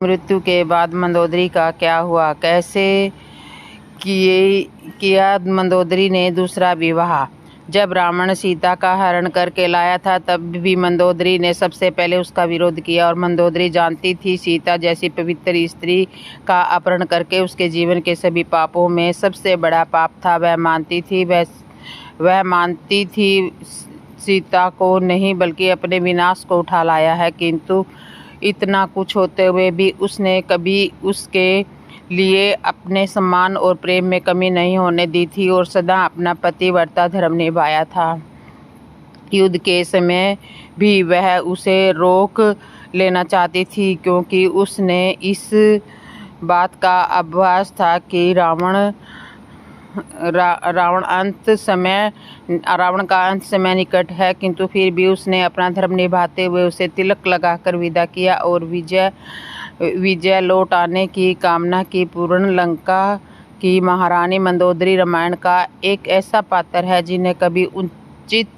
मृत्यु के बाद मंदोदरी का क्या हुआ, कैसे किया मंदोदरी ने दूसरा विवाह। जब रावण सीता का हरण करके लाया था तब भी मंदोदरी ने सबसे पहले उसका विरोध किया और मंदोदरी जानती थी सीता जैसी पवित्र स्त्री का अपहरण करके उसके जीवन के सभी पापों में सबसे बड़ा पाप था। वह मानती थी सीता को नहीं बल्कि अपने विनाश को उठा लाया है, किंतु इतना कुछ होते हुए भी उसने कभी उसके लिए अपने सम्मान और प्रेम में कमी नहीं होने दी थी और सदा अपना पतिव्रता धर्म निभाया था। युद्ध के समय भी वह उसे रोक लेना चाहती थी, क्योंकि उसने इस बात का आभास था कि रावण का अंत समय निकट है, किंतु फिर भी उसने अपना धर्म निभाते हुए उसे तिलक लगाकर विदा किया और विजय लौट आने की कामना की। पूर्ण लंका की महारानी मंदोदरी रामायण का एक ऐसा पात्र है जिन्हें कभी उचित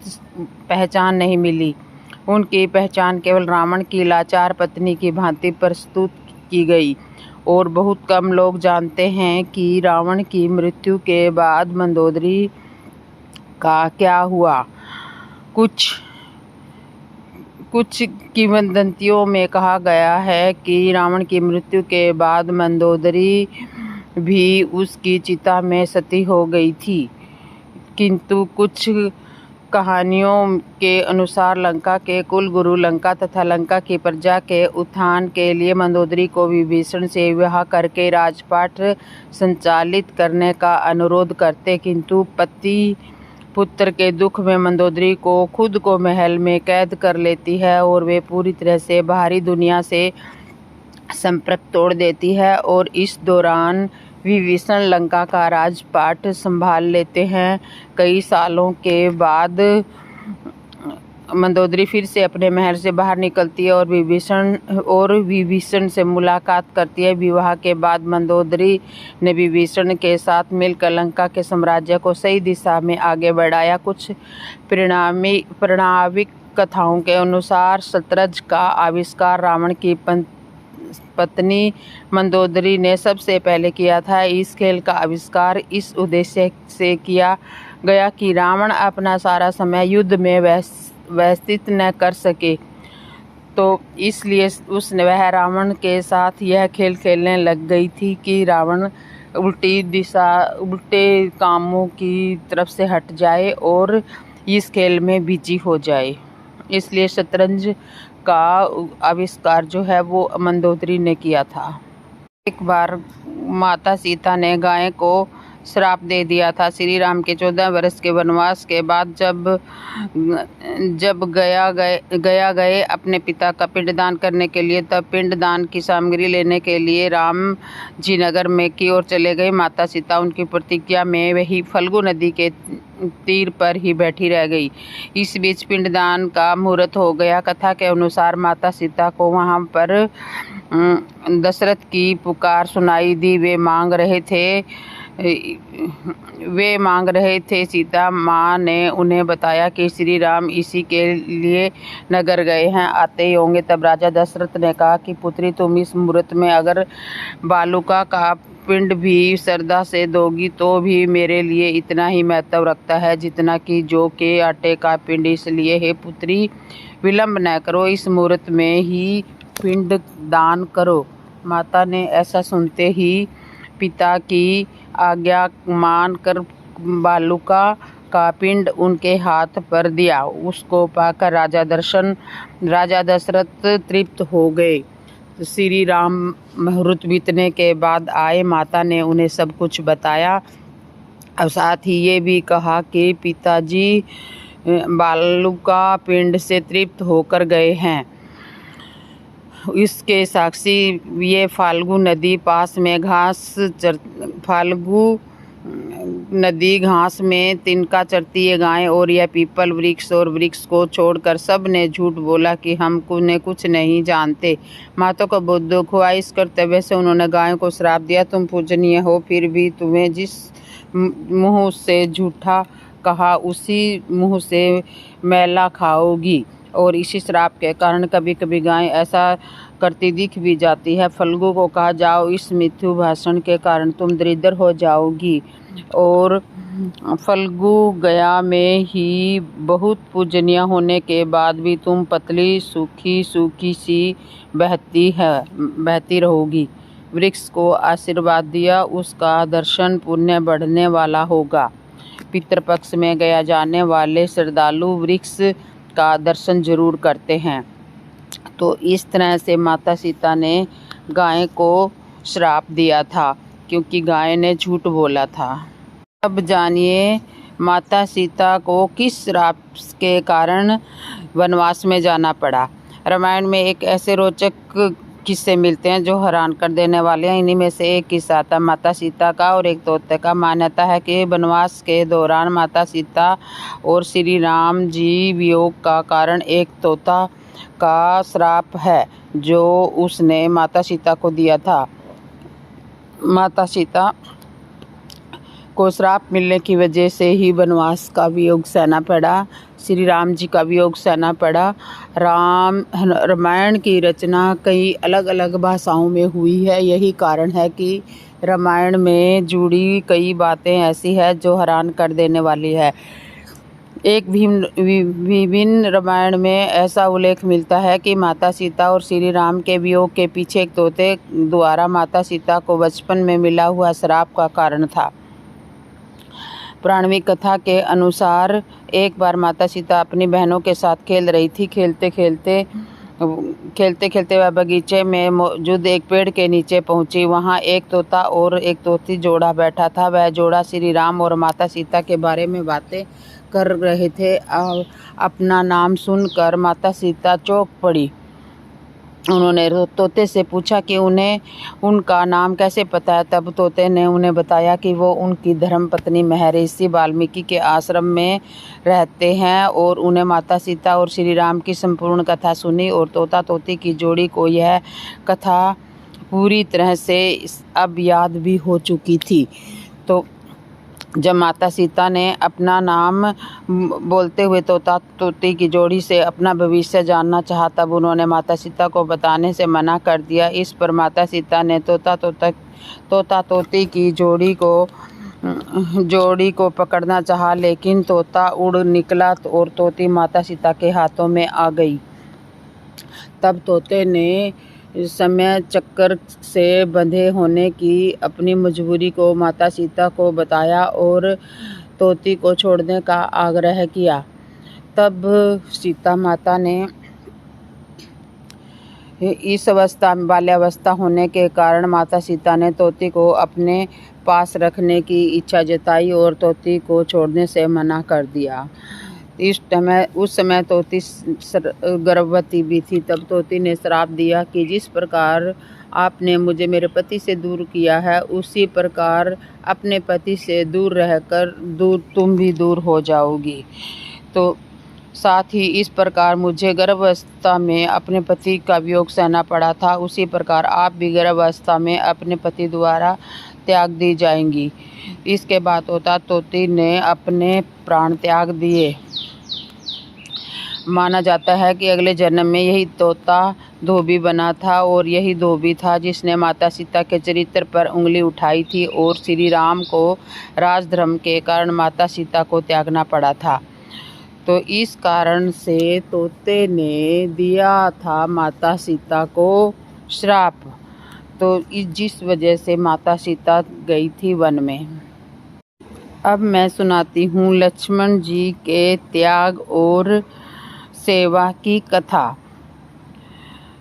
पहचान नहीं मिली। उनकी पहचान केवल रावण की लाचार पत्नी की भांति प्रस्तुत की गई और बहुत कम लोग जानते हैं कि रावण की मृत्यु के बाद मंदोदरी का क्या हुआ। कुछ किंवदंतियों में कहा गया है कि रावण की मृत्यु के बाद मंदोदरी भी उसकी चिता में सती हो गई थी, किंतु कुछ कहानियों के अनुसार लंका के कुलगुरु लंका तथा लंका की प्रजा के उत्थान के लिए मंदोदरी को विभीषण से विवाह करके राजपाट संचालित करने का अनुरोध करते, किंतु पति पुत्र के दुख में मंदोदरी को खुद को महल में कैद कर लेती है और वे पूरी तरह से बाहरी दुनिया से संपर्क तोड़ देती है और इस दौरान विभीषण लंका का राजपाट संभाल लेते हैं। कई सालों के बाद मंदोदरी फिर से अपने महल से बाहर निकलती है और विभीषण से मुलाकात करती है। विवाह के बाद मंदोदरी ने विभीषण के साथ मिलकर लंका के साम्राज्य को सही दिशा में आगे बढ़ाया। कुछ पौराणिक कथाओं के अनुसार शतरंज का आविष्कार रावण की पत्नी मंदोदरी ने सबसे पहले किया था। इस खेल का आविष्कार इस उद्देश्य से किया गया कि रावण अपना सारा समय युद्ध में व्यतीत न कर सके, तो इसलिए वह रावण के साथ यह खेल खेलने लग गई थी कि रावण उल्टे कामों की तरफ से हट जाए और इस खेल में बिजी हो जाए। इसलिए शतरंज का आविष्कार जो है वो मंदोदरी ने किया था। एक बार माता सीता ने गाय को श्राप दे दिया था। श्री राम के 14 वर्ष के वनवास के बाद जब गया गए अपने पिता का पिंडदान करने के लिए, तब पिंडदान की सामग्री लेने के लिए राम जी नगर में की ओर चले गए। माता सीता उनकी प्रतीक्षा में वही फल्गु नदी के तीर पर ही बैठी रह गई। इस बीच पिंडदान का मुहूर्त हो गया। कथा के अनुसार माता सीता को वहां पर दशरथ की पुकार सुनाई दी। वे मांग रहे थे। सीता माँ ने उन्हें बताया कि श्री राम इसी के लिए नगर गए हैं, आते ही होंगे। तब राजा दशरथ ने कहा कि पुत्री, तुम इस मुहूर्त में अगर बालुका का पिंड भी श्रद्धा से दोगी तो भी मेरे लिए इतना ही महत्व रखता है जितना कि जौ के आटे का पिंड। इसलिए हे पुत्री, विलंब न करो, इस मुहूर्त में ही पिंड दान करो। माता ने ऐसा सुनते ही पिता की आज्ञा मानकर बालुका का पिंड उनके हाथ पर दिया। उसको पाकर राजा दशरथ तृप्त हो गए। श्री राम मुहूर्त बीतने के बाद आए। माता ने उन्हें सब कुछ बताया और साथ ही ये भी कहा कि पिताजी बालुका पिंड से तृप्त होकर गए हैं। इसके साक्षी ये फाल्गु नदी पास में फाल्गु नदी घास में तिनका चरती है गाय, और यह पीपल वृक्ष को छोड़कर सब ने झूठ बोला कि हम कुछ नहीं जानते। माता को बहुत दुख हुआ। इस कर्तव्य से उन्होंने गाय को श्राप दिया, तुम पूजनीय हो, फिर भी तुम्हें जिस मुंह से झूठा कहा उसी मुंह से मैला खाओगी। और इसी श्राप के कारण कभी कभी गाय ऐसा करती दिख भी जाती है। फल्गु को कहा, जाओ, इस मिथ्यु भाषण के कारण तुम दरिद्र हो जाओगी। और फल्गु गया में ही बहुत पूजनीय होने के बाद भी तुम पतली सूखी सूखी सी बहती रहोगी। वृक्ष को आशीर्वाद दिया, उसका दर्शन पुण्य बढ़ने वाला होगा। पितृपक्ष में गया जाने वाले श्रद्धालु वृक्ष का दर्शन जरूर करते हैं। तो इस तरह से माता सीता ने गाय को श्राप दिया था, क्योंकि गाय ने झूठ बोला था। अब जानिए माता सीता को किस श्राप के कारण वनवास में जाना पड़ा। रामायण में एक ऐसे रोचक किस्से मिलते हैं जो हैरान कर देने वाले हैं। इन्हीं में से एक किस्सा था माता सीता का और एक तोते का। मान्यता है कि वनवास के दौरान माता सीता और श्री राम जी वियोग का कारण एक तोता का श्राप है जो उसने माता सीता को दिया था। माता सीता को श्राप मिलने की वजह से ही वनवास का वियोग सहना पड़ा, श्री राम जी का वियोग सहना पड़ा। रामायण की रचना कई अलग अलग भाषाओं में हुई है। यही कारण है कि रामायण में जुड़ी कई बातें ऐसी है जो हैरान कर देने वाली है। एक विभिन्न रामायण में ऐसा उल्लेख मिलता है कि माता सीता और श्री राम के वियोग के पीछे एक तोते द्वारा माता सीता को बचपन में मिला हुआ श्राप का कारण था। पुराणिक कथा के अनुसार एक बार माता सीता अपनी बहनों के साथ खेल रही थी। खेलते खेलते वह बगीचे में मौजूद एक पेड़ के नीचे पहुंची। वहां एक तोता और एक तोती जोड़ा बैठा था। वह जोड़ा श्री राम और माता सीता के बारे में बातें कर रहे थे। अपना नाम सुनकर माता सीता चौंक पड़ी। उन्होंने तोते से पूछा कि उन्हें उनका नाम कैसे पता है। तब तोते ने उन्हें बताया कि वो उनकी धर्मपत्नी महर्षि वाल्मीकि के आश्रम में रहते हैं और उन्हें माता सीता और श्री राम की संपूर्ण कथा सुनी। और तोता तोती की जोड़ी को यह कथा पूरी तरह से अब याद भी हो चुकी थी। तो जब माता सीता ने अपना नाम बोलते हुए तोता तोती की जोड़ी से अपना भविष्य जानना चाहा, तब उन्होंने माता सीता को बताने से मना कर दिया। इस पर माता सीता ने तोता तोती की जोड़ी को पकड़ना चाहा, लेकिन तोता उड़ निकला और तोती माता सीता के हाथों में आ गई। तब तोते ने समय चक्र से बंधे होने की अपनी मजबूरी को माता सीता को बताया और तोती को छोड़ने का आग्रह किया। तब सीता माता ने इस बाल्यावस्था होने के कारण माता सीता ने तोती को अपने पास रखने की इच्छा जताई और तोती को छोड़ने से मना कर दिया। उस समय तोती गर्भवती भी थी। तब तोती ने श्राप दिया कि जिस प्रकार आपने मुझे मेरे पति से दूर किया है, उसी प्रकार अपने पति से दूर रहकर तुम भी दूर हो जाओगी। तो साथ ही इस प्रकार मुझे गर्भावस्था में अपने पति का वियोग सहना पड़ा था, उसी प्रकार आप भी गर्भावस्था में अपने पति द्वारा त्याग दी जाएंगी। इसके बाद तोता तोती ने अपने प्राण त्याग दिए। माना जाता है कि अगले जन्म में यही तोता धोबी बना था और यही धोबी था जिसने माता सीता के चरित्र पर उंगली उठाई थी और श्री राम को राजधर्म के कारण माता सीता को त्यागना पड़ा था। तो इस कारण से तोते ने दिया था माता सीता को श्राप। तो जिस वजह से माता सीता गई थी वन में। अब मैं सुनाती हूँ लक्ष्मण जी के त्याग और सेवा की कथा।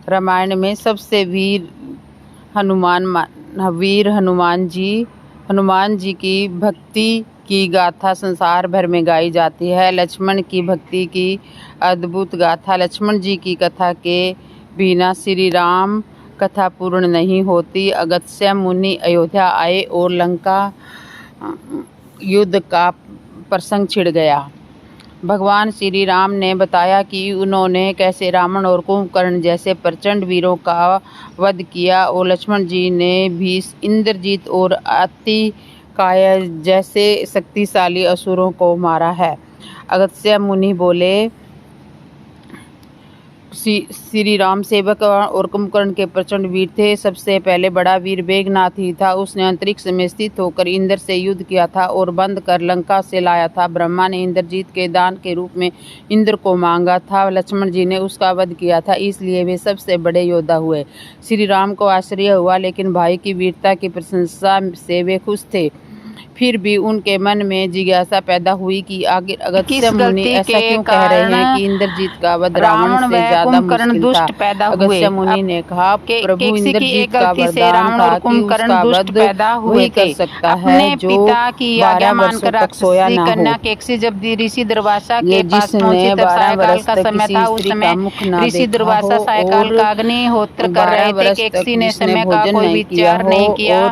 रामायण में सबसे वीर हनुमान जी की भक्ति की गाथा संसार भर में गाई जाती है। लक्ष्मण की भक्ति की अद्भुत गाथा। लक्ष्मण जी की कथा के बिना श्री राम कथा पूर्ण नहीं होती। अगस्त्य मुनि अयोध्या आए और लंका युद्ध का प्रसंग छिड़ गया। भगवान श्री राम ने बताया कि उन्होंने कैसे रावण और कुंभकर्ण जैसे प्रचंड वीरों का वध किया और लक्ष्मण जी ने भी इंद्रजीत और अतिकाय जैसे शक्तिशाली असुरों को मारा है। अगस्त्य मुनि बोले, श्री राम सेवक और कुंभकर्ण के प्रचंड वीर थे। सबसे पहले बड़ा वीर मेघनाद ही था। उसने अंतरिक्ष में स्थित होकर इंद्र से युद्ध किया था और बंद कर लंका से लाया था। ब्रह्मा ने इंद्रजीत के दान के रूप में इंद्र को मांगा था। लक्ष्मण जी ने उसका वध किया था, इसलिए वे सबसे बड़े योद्धा हुए। श्री राम को आश्चर्य हुआ, लेकिन भाई की वीरता की प्रशंसा से वे खुश थे। फिर भी उनके मन में जिज्ञासा पैदा हुई कि आखिर अगस्त्य मुनि ऐसा क्यों कह रहे हैं कि इंद्रजीत का वध रावण से ज्यादा मुश्किल था। अगस्त्य मुनि ने कहा, प्रभु इंद्रजीत का वरदान था कि उसका वध वही कर सकता है जो 12 वर्ष तक सोया ना हो। जब ऋषि दुर्वासा के पास पहुंचे तब सायकाल का समय था। उस समय ऋषि दुर्वासा सायकाल का अग्निहोत्र कर रहे थे। केकसी ने समय का कोई विचार नहीं किया।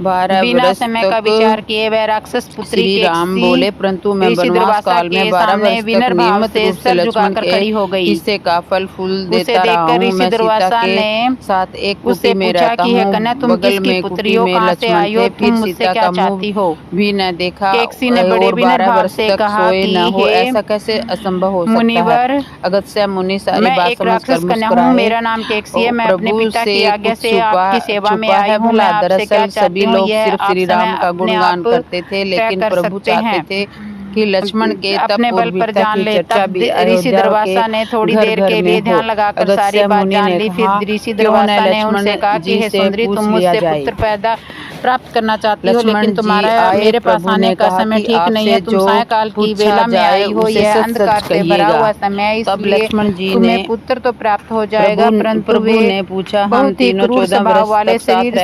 बिना समय का विचार किए वह राक्षस पुत्री श्री राम बोले, परंतु मैं वनवास काल में 12 वर्ष तक नियमित रूप से लक्ष्मण के हिस्से का फल फूल देता रहा हूँ। मैं सीता के साथ एक कुटी में रहता हूँ। बगल में कुटी में लक्ष्मण थे। फिर सीता का मुंह भी न देखा और 12 वर्ष तक सोए न हो, ऐसा कैसे असंभव हो सकता है। अगस्त्य मुनि सारी बात समझकर मुस्कुराए। मेरा नाम केकसी है, मैं अपने पिता की आज्ञा से आपकी सेवा में आई हूँ। मैं आपसे क्या चाहती हूँ? लोग सिर्फ श्री राम का गुणगान करते थे, लेकिन प्रभु चाहते थे कि लक्ष्मण के अपने बल पर जान ले। तब ऋषि दुर्वासा ने थोड़ी देर के लिए ध्यान लगाकर सारी बात जान ली। फिर ऋषि दुर्वासा ने उनसे कहा कि हे सुंदरी, तुम मुझसे पुत्र पैदा प्राप्त करना चाहती हो, लेकिन तुम्हारा मेरे पास आने का समय ठीक नहीं है। तुम सायकाल की वेला में आई हो, यह अंधकार से भरा हुआ समय, इसलिए तुम्हें पुत्र तो प्राप्त हो जाएगा, परंतु वे ने पूछा, हम तीनों 14 वर्ष वाले शरीर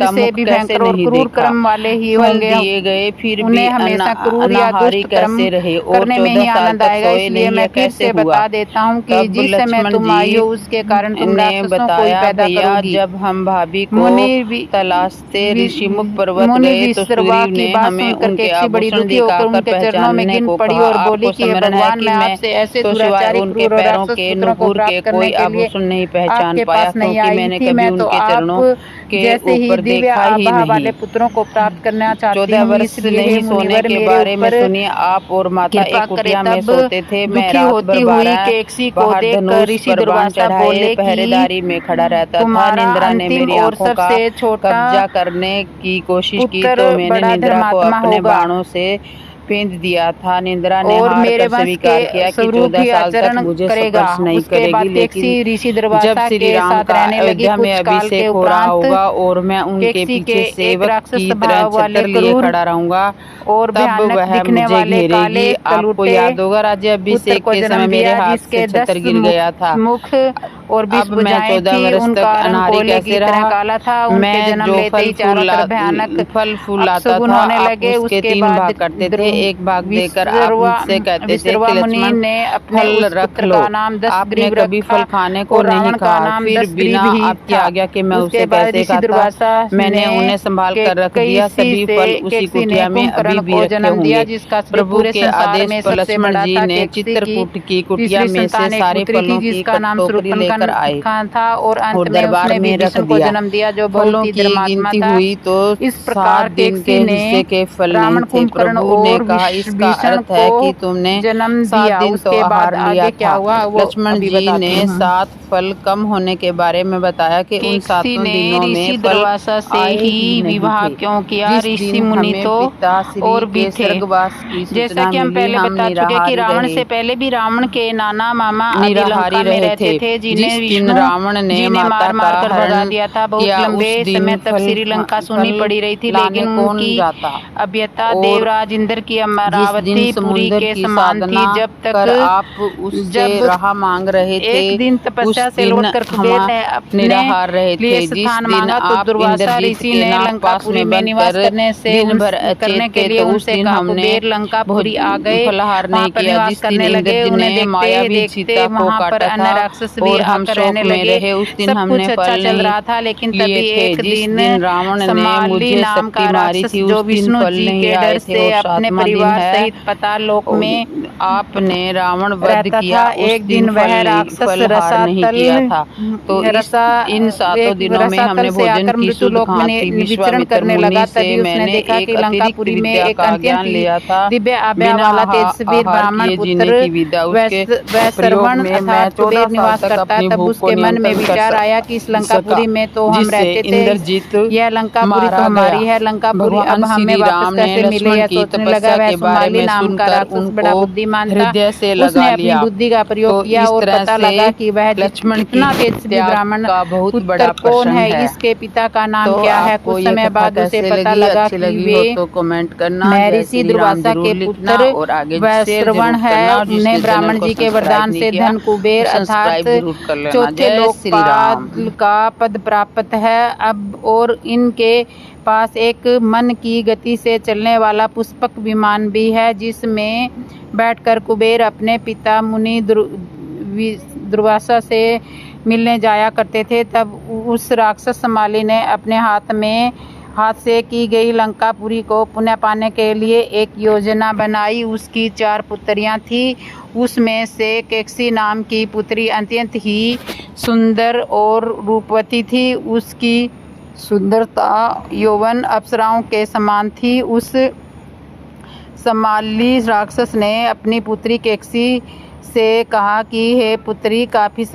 से भी भयंकर और क्रूर कर्म वाले ही होंगे। दिए गए फिर उन्हें हमेशा क्रूर या दुष्ट कर्म करने में ही आनंद आएगा। इसलिए मैं फिर से बता देता हूँ कि जिस समय तुम आई हो उसके कारण तुम राक्षसों को ही पैदा करोगी। जब हम भाभी को तलाशते ऋषिमुख पर्वत गए तो सुग्रीव ने हमें उनके आभूषण दिखाकर पहचानने को कहा। आपको स्मरण है कि मैं तो सिवाय उनके पैरों के नुपुर के कोई आभूषण नहीं पहचान पाया, क्योंकि मैंने कभी उनके चरणों के ऊपर देखा ही नहीं। पुत्रों को प्राप्त करना चाहती हूँ। 14 वर्ष नहीं सोने के बारे में सुनिए। आप और माता एक कुटिया में सोते थे। मैं रात भर बाहर धनुष पर बाण चढ़ाए पहरेदारी में खड़ा रहता था। निंद्रा ने मेरी आंखों का कब्जा करने की कोशिश की तो मैंने निंद्रा को अपने बाणों से फेंक दिया था। निंद्रा ने हार कर स्वीकार किया कि 14 साल तक मुझे स्पर्श नहीं करेगी, लेकिन जब श्री राम का अयोध्या में अभिषेक हो रहा होगा और मैं उनके पीछे सेवक की तरह छत्र लिए खड़ा रहूंगा, तब वह मुझे घेरेगी। आपको याद होगा राज्याभिषेक के समय मेरे हाथ से छत्र गिर गया था। और अब मैं 14 वर्ष तक अनारी कैसे रहा। मैं जो फल फूल लाता था आप उसके 3 भाग करते थे। एक भाग देकर आप मुझसे कहते थे कि लक्ष्मण फल रख लो। आपने कभी फल खाने को नहीं कहा, फिर बिना आपकी आज्ञा के मैं उसे कैसे खाता। मैंने उन्हें संभाल कर रख दिया। सभी फल उसी कुटिया में अभी भी रखे होंगे। प्रभु के आदेश पर लक्ष्मण जी ने चित्रकूट की कुटिया में से सारे फलों की टोकरी लेकर आए और दरबार में रख दिया। फलों की गिनती हुई तो 7 दिन के हिस्से के फल नहीं थे। प्रभु ने कहा, इसका अर्थ है कि तुमने 7 दिन तो आहार लिया था। लक्ष्मण जी ने 7 फल कम होने के बारे में बताया कि उन 7 दिनों में दुर्वासा से ही विवाह क्यों किया। ऋषि मुनि तो और भी थे। जैसा कि हम पहले बता चुके कि रावण से पहले भी रावण के नाना मामा लंका में रहते थे, जिन्हें रावण ने मार मार कर भगा दिया था। बहुत लंबे समय तक श्रीलंका सुनी पड़ी रही थी, लेकिन उनकी अभ्यता देवराज इंद्र की अमरावती पुरी के समान थी। जब तक आप उससे राह मांग रहे थे, एक दिन तपस्या से लौटकर कुबेर ने अपने लिए स्थान मांगा तो दुर्वासा ऋषि ने लंकापुरी में निवास करने के लिए उनसे कहा। कुबेर लंकापुरी आ गए, वहाँ पर निवास करने लगे। उन्हें देखते वहाँ पर अन्य राक्षस भी हम खाकर रहने शोक में लगे। रहे। उस दिन सब हमने कुछ अच्छा फल चल नहीं रहा था, लेकिन लिए तभी थे। एक जिस दिन दिन रावण ने समाली मुझे नाम का शक्ति मारी राक्षस थी, जो उस दिन विष्णु फल जी नहीं के आए डर थे से और अपने 7वां दिन परिवार है। सहित पाताल लोक में आपने रावण वध रहता किया, था। उस एक दिन वह राक्षस फलहार नहीं किया था। तो इन 7 दिनों में हमने से भोजन आकर की मृत्यु शुद्ध लोक में खाती विचरण विश्वामित्र करने मुनि लगा। से तभी उसने मैंने देखा एक कि अतिरिक्त लंकापुरी में विद्या एक का ज्ञान अत्यंत लिया था। दिव्य आभा बिना वाला तेजस्वी आहार ब्राह्मण किए जीने पुत्र की विद्या उसके प्रयोग वैश्रवण में मैं अर्थात 14 कुबेर साल निवास तक करता। अपनी तब भूख को उसके मन में नियंत्रण कर विचार आया कि इस लंकापुरी में तो हम जिससे रहते थे, इंद्रजीत यह लंकापुरी तो मारा हमारी गया। है। लंकापुरी अब भगवान हमें श्री वापस राम ने कैसे मिले, लक्ष्मण यह की सोचने लगा। तपस्या वह के बारे सुमाली में नाम का सुनकर राक्षस बड़ा उनको बुद्धिमान था। हृदय से लगा उसने अपनी लिया। बुद्धि का प्रयोग तो किया इस और तरह पता से लगा कि वह लक्ष्मण की कितना तेजस्वी त्याग ब्राह्मण का बहुत पुत्र बड़ा कौन प्रश्न है, है। इसके पिता का नाम तो क्या है। आपको कुछ ये समय कथा बाद उसे कैसे पता लगी? लगा अच्छी कि लगी वे हो तो कमेंट करना। जय महर्षि श्री राम दुर्वासा जरूर के लिखना पुत्र और आगे शेयर वैश्रवण जरूर है। करना और उन्हें जिसने ब्राह्मण चैनल को जी के सब्सक्राइब वरदान नहीं से किया धन कुबेर वो अर्थात सब्सक्राइब जरूर कर लेना। चौथे जय लोक श्री राम। पाल का पद प्राप्त है अब, और इनके पास एक मन की गति से चलने वाला पुष्पक विमान भी है, जिसमें बैठकर कुबेर अपने पिता मुनि दुर्वासा से मिलने जाया करते थे। तब उस राक्षस समाली ने अपने हाथ से की गई लंकापुरी को पुनः पाने के लिए एक योजना बनाई। उसकी 4 पुत्रियां थीं। उसमें से केकसी नाम की पुत्री अत्यंत ही सुंदर और रूपवती थी। उसकी सुंदरता यौवन अप्सराओं के समान थी। उस समाली राक्षस ने अपनी पुत्री केकसी से कहा कि हे पुत्री, काफ़ी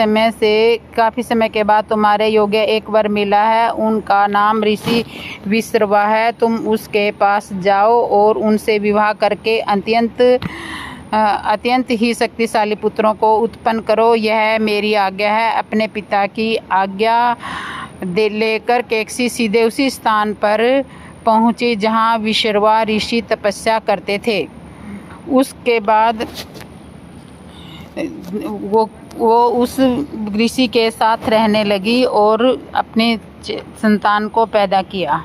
समय के बाद तुम्हारे योग्य एक वर मिला है। उनका नाम ऋषि विश्रवा है। तुम उसके पास जाओ और उनसे विवाह करके अत्यंत ही शक्तिशाली पुत्रों को उत्पन्न करो। यह मेरी आज्ञा है। अपने पिता की आज्ञा लेकर केकसी सीधे उसी स्थान पर पहुंची जहां विश्रवा ऋषि तपस्या करते थे। उसके बाद वो उस ऋषि के साथ रहने लगी और अपनी संतान को पैदा किया।